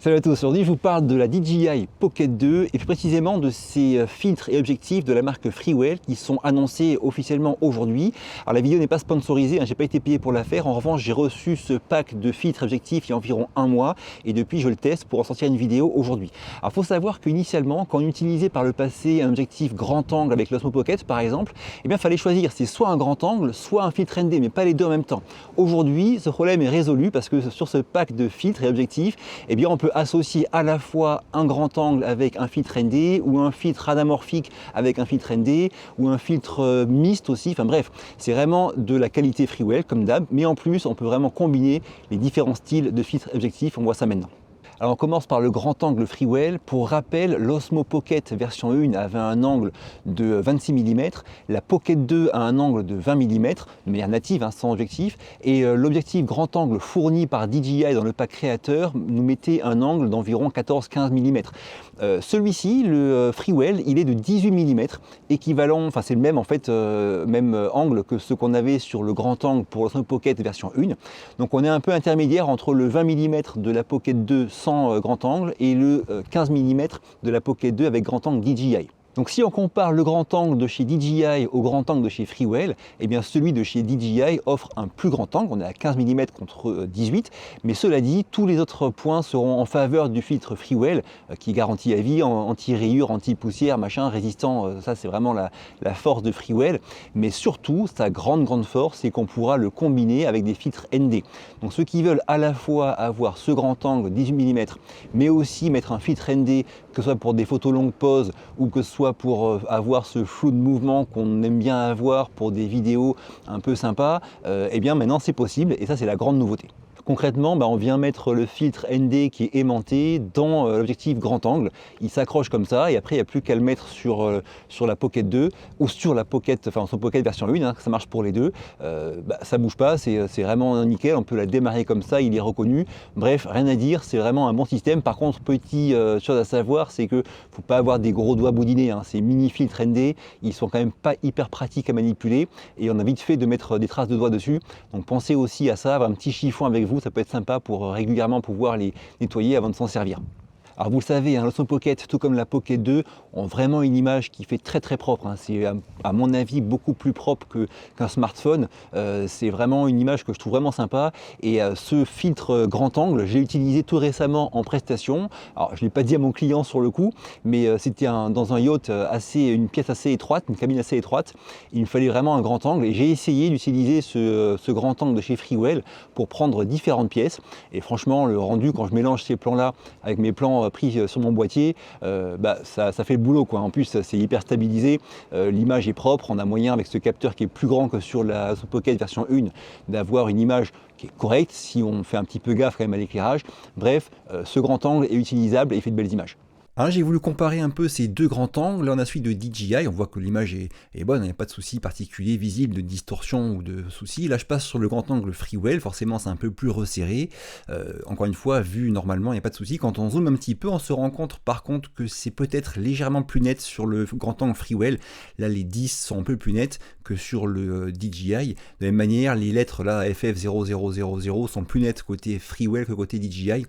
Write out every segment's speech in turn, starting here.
Salut à tous, aujourd'hui je vous parle de la DJI Pocket 2 et plus précisément de ces filtres et objectifs de la marque Freewell qui sont annoncés officiellement aujourd'hui. Alors la vidéo n'est pas sponsorisée, j'ai pas été payé pour la faire, en revanche j'ai reçu ce pack de filtres et objectifs il y a environ un mois et depuis je le teste pour en sortir une vidéo aujourd'hui. Alors il faut savoir qu'initialement quand on utilisait par le passé un objectif grand angle avec l'Osmo Pocket par exemple, eh bien il fallait choisir, c'est soit un grand angle, soit un filtre ND, mais pas les deux en même temps. Aujourd'hui ce problème est résolu parce que sur ce pack de filtres et objectifs, eh bien on peut associer à la fois un grand angle avec un filtre ND ou un filtre anamorphique avec un filtre ND ou un filtre mixte aussi, enfin bref, c'est vraiment de la qualité Freewell comme d'hab, mais en plus on peut vraiment combiner les différents styles de filtres objectifs, on voit ça maintenant. Alors on commence par le grand angle Freewell. Pour rappel, l'Osmo Pocket version 1 avait un angle de 26 mm, la Pocket 2 a un angle de 20 mm, de manière native, sans objectif, et l'objectif grand angle fourni par DJI dans le pack créateur nous mettait un angle d'environ 14-15 mm. Celui-ci, le Freewell, il est de 18 mm, équivalent, enfin c'est le même en fait, même angle que ce qu'on avait sur le grand angle pour l'Osmo Pocket version 1. Donc on est un peu intermédiaire entre le 20 mm de la Pocket 2 sans grand angle et le 15 mm de la Pocket 2 avec grand angle DJI. Donc si on compare le grand angle de chez DJI au grand angle de chez Freewell, eh bien celui de chez DJI offre un plus grand angle, on est à 15 mm contre 18, mais cela dit, tous les autres points seront en faveur du filtre Freewell qui est garanti à vie, anti-rayures, anti-poussière, machin, résistant, ça c'est vraiment la force de Freewell, mais surtout sa grande force c'est qu'on pourra le combiner avec des filtres ND. Donc ceux qui veulent à la fois avoir ce grand angle 18 mm, mais aussi mettre un filtre ND, que ce soit pour des photos longue pause ou que ce soit pour avoir ce flou de mouvement qu'on aime bien avoir pour des vidéos un peu sympas, et bien maintenant c'est possible et ça c'est la grande nouveauté. Concrètement, on vient mettre le filtre ND qui est aimanté dans l'objectif grand angle. Il s'accroche comme ça et après il n'y a plus qu'à le mettre sur la Pocket 2 ou sur la Pocket, enfin son Pocket version 1, ça marche pour les deux. Ça bouge pas, c'est vraiment nickel, on peut la démarrer comme ça, il est reconnu. Bref, rien à dire, c'est vraiment un bon système. Par contre, petite chose à savoir, c'est que faut pas avoir des gros doigts boudinés. Ces mini filtres ND, ils sont quand même pas hyper pratiques à manipuler et on a vite fait de mettre des traces de doigts dessus. Donc pensez aussi à ça, avoir un petit chiffon avec vous. Ça peut être sympa pour régulièrement pouvoir les nettoyer avant de s'en servir. Alors vous le savez, l'Osmo Pocket, tout comme la Pocket 2, ont vraiment une image qui fait très propre. C'est à mon avis beaucoup plus propre qu'un smartphone. C'est vraiment une image que je trouve vraiment sympa. Et ce filtre grand angle, j'ai utilisé tout récemment en prestation. Alors je ne l'ai pas dit à mon client sur le coup, mais c'était dans un yacht une pièce assez étroite, une cabine assez étroite. Il me fallait vraiment un grand angle et j'ai essayé d'utiliser ce grand angle de chez Freewell pour prendre différentes pièces. Et franchement, le rendu, quand je mélange ces plans-là avec mes plans pris sur mon boîtier, ça fait le boulot quoi. En plus c'est hyper stabilisé, l'image est propre, on a moyen avec ce capteur qui est plus grand que sur la Osmo Pocket version 1 d'avoir une image qui est correcte si on fait un petit peu gaffe quand même à l'éclairage. Bref, ce grand angle est utilisable et il fait de belles images. Alors j'ai voulu comparer un peu ces deux grands angles. Là on a celui de DJI, on voit que l'image est bonne, il n'y a pas de souci particulier visible de distorsion ou de souci. Là je passe sur le grand angle Freewell, forcément c'est un peu plus resserré. Encore une fois, vu normalement il n'y a pas de souci. Quand on zoome un petit peu, on se rend compte par contre que c'est peut-être légèrement plus net sur le grand angle Freewell. Là les 10 sont un peu plus nets que sur le DJI. De la même manière, les lettres là FF0000 sont plus nettes côté Freewell que côté DJI.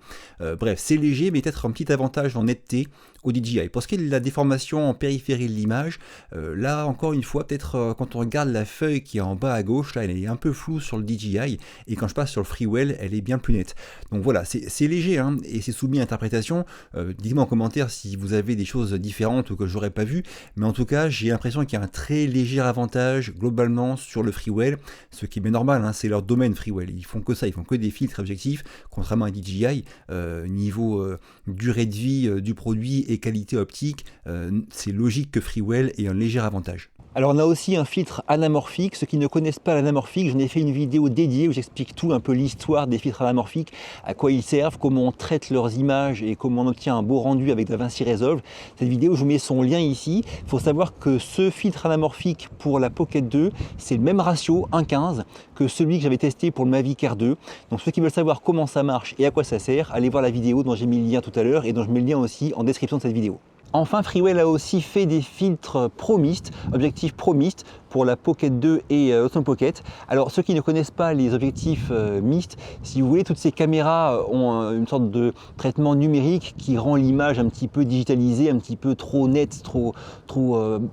Bref, c'est léger mais peut-être un petit avantage en netteté au DJI. Pour ce qui est de la déformation en périphérie de l'image, là encore une fois, peut-être quand on regarde la feuille qui est en bas à gauche, là elle est un peu floue sur le DJI et quand je passe sur le Freewell, elle est bien plus nette. Donc voilà, c'est léger et c'est soumis à interprétation. Dites-moi en commentaire si vous avez des choses différentes ou que j'aurais pas vu, mais en tout cas j'ai l'impression qu'il y a un très léger avantage globalement sur le Freewell, ce qui est bien normal, c'est leur domaine Freewell. Ils font que ça, ils font que des filtres objectifs, contrairement à DJI, niveau durée de vie du produit et qualité optique, c'est logique que Freewell ait un léger avantage. Alors on a aussi un filtre anamorphique. Ceux qui ne connaissent pas l'anamorphique, j'en ai fait une vidéo dédiée où j'explique tout, un peu l'histoire des filtres anamorphiques, à quoi ils servent, comment on traite leurs images et comment on obtient un beau rendu avec DaVinci Resolve. Cette vidéo, je vous mets son lien ici. Il faut savoir que ce filtre anamorphique pour la Pocket 2, c'est le même ratio, 1,15, que celui que j'avais testé pour le Mavic Air 2. Donc ceux qui veulent savoir comment ça marche et à quoi ça sert, allez voir la vidéo dont j'ai mis le lien tout à l'heure et dont je mets le lien aussi en description de cette vidéo. Enfin, Freewell a aussi fait des filtres Pro Mist, objectifs Pro Mist. pour la Pocket 2 et Osmo Pocket. Alors ceux qui ne connaissent pas les objectifs mixtes, si vous voulez, toutes ces caméras ont une sorte de traitement numérique qui rend l'image un petit peu digitalisée, un petit peu trop nette,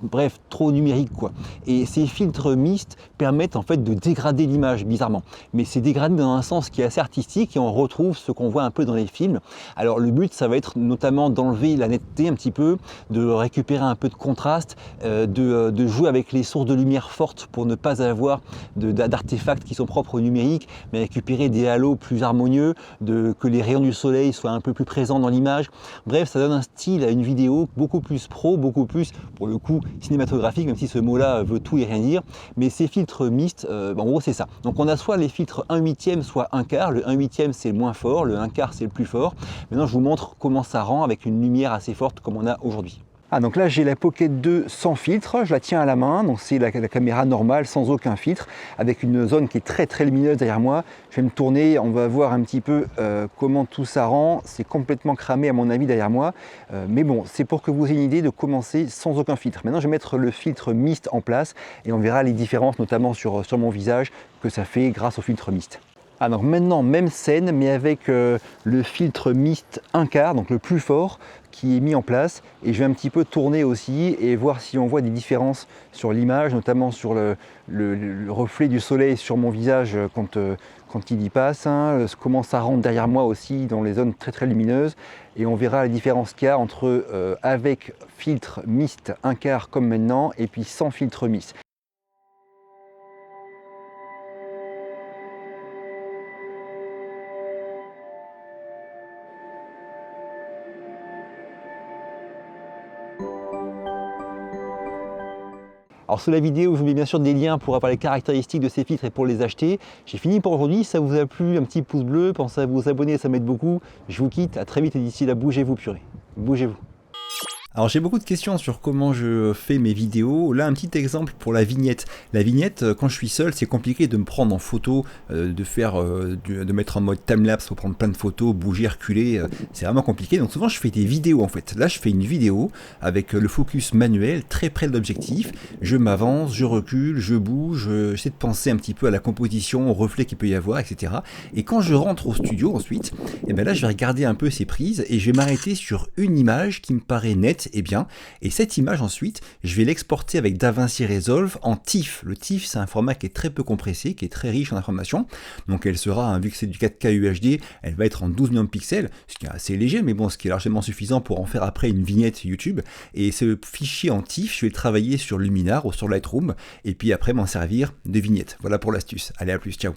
bref, trop numérique quoi. Et ces filtres mixtes permettent en fait de dégrader l'image bizarrement. Mais c'est dégradé dans un sens qui est assez artistique et on retrouve ce qu'on voit un peu dans les films. Alors le but, ça va être notamment d'enlever la netteté un petit peu, de récupérer un peu de contraste, de jouer avec les sources de lumière fortes pour ne pas avoir d'artefacts qui sont propres au numérique, mais récupérer des halos plus harmonieux, que les rayons du soleil soient un peu plus présents dans l'image. Bref, ça donne un style à une vidéo beaucoup plus pro, beaucoup plus, pour le coup, cinématographique, même si ce mot-là veut tout et rien dire. Mais ces filtres mixtes, en gros, c'est ça. Donc on a soit les filtres 1/8, soit 1/4. Le 1/8, c'est le moins fort, le 1/4, c'est le plus fort. Maintenant, je vous montre comment ça rend avec une lumière assez forte comme on a aujourd'hui. Ah, donc là j'ai la Pocket 2 sans filtre, je la tiens à la main, donc c'est la caméra normale sans aucun filtre, avec une zone qui est très lumineuse derrière moi. Je vais me tourner, on va voir un petit peu comment tout ça rend. C'est complètement cramé à mon avis derrière moi, mais bon, c'est pour que vous ayez une idée de commencer sans aucun filtre. Maintenant je vais mettre le filtre mist en place et on verra les différences, notamment sur mon visage, que ça fait grâce au filtre mist. Alors maintenant, même scène, mais avec le filtre mist 1/4, donc le plus fort, qui est mis en place. Et je vais un petit peu tourner aussi et voir si on voit des différences sur l'image, notamment sur le reflet du soleil sur mon visage quand il y passe, hein, comment ça rentre derrière moi aussi dans les zones très lumineuses. Et on verra la différence qu'il y a entre avec filtre mist 1/4 comme maintenant, et puis sans filtre mist. Alors sous la vidéo, je vous mets bien sûr des liens pour avoir les caractéristiques de ces filtres et pour les acheter. J'ai fini pour aujourd'hui. Si ça vous a plu, un petit pouce bleu, pensez à vous abonner, ça m'aide beaucoup. Je vous quitte, à très vite et d'ici là, bougez-vous purée. Bougez-vous. Alors j'ai beaucoup de questions sur comment je fais mes vidéos. Là un petit exemple pour la vignette. La vignette, quand je suis seul, c'est compliqué de me prendre en photo, de mettre en mode timelapse pour prendre plein de photos, bouger, reculer. C'est vraiment compliqué. Donc souvent je fais des vidéos en fait. Là je fais une vidéo avec le focus manuel très près de l'objectif. Je m'avance, je recule, je bouge, j'essaie de penser un petit peu à la composition, au reflet qu'il peut y avoir, etc. Et quand je rentre au studio ensuite, et ben là je vais regarder un peu ces prises et je vais m'arrêter sur une image qui me paraît nette et bien, et cette image ensuite, je vais l'exporter avec DaVinci Resolve en TIFF. Le TIFF, c'est un format qui est très peu compressé, qui est très riche en informations, donc elle sera, vu que c'est du 4K UHD, elle va être en 12 millions de pixels, ce qui est assez léger, mais bon, ce qui est largement suffisant pour en faire après une vignette YouTube, et ce fichier en TIFF, je vais le travailler sur Luminar ou sur Lightroom, et puis après m'en servir de vignette. Voilà pour l'astuce. Allez, à plus, ciao.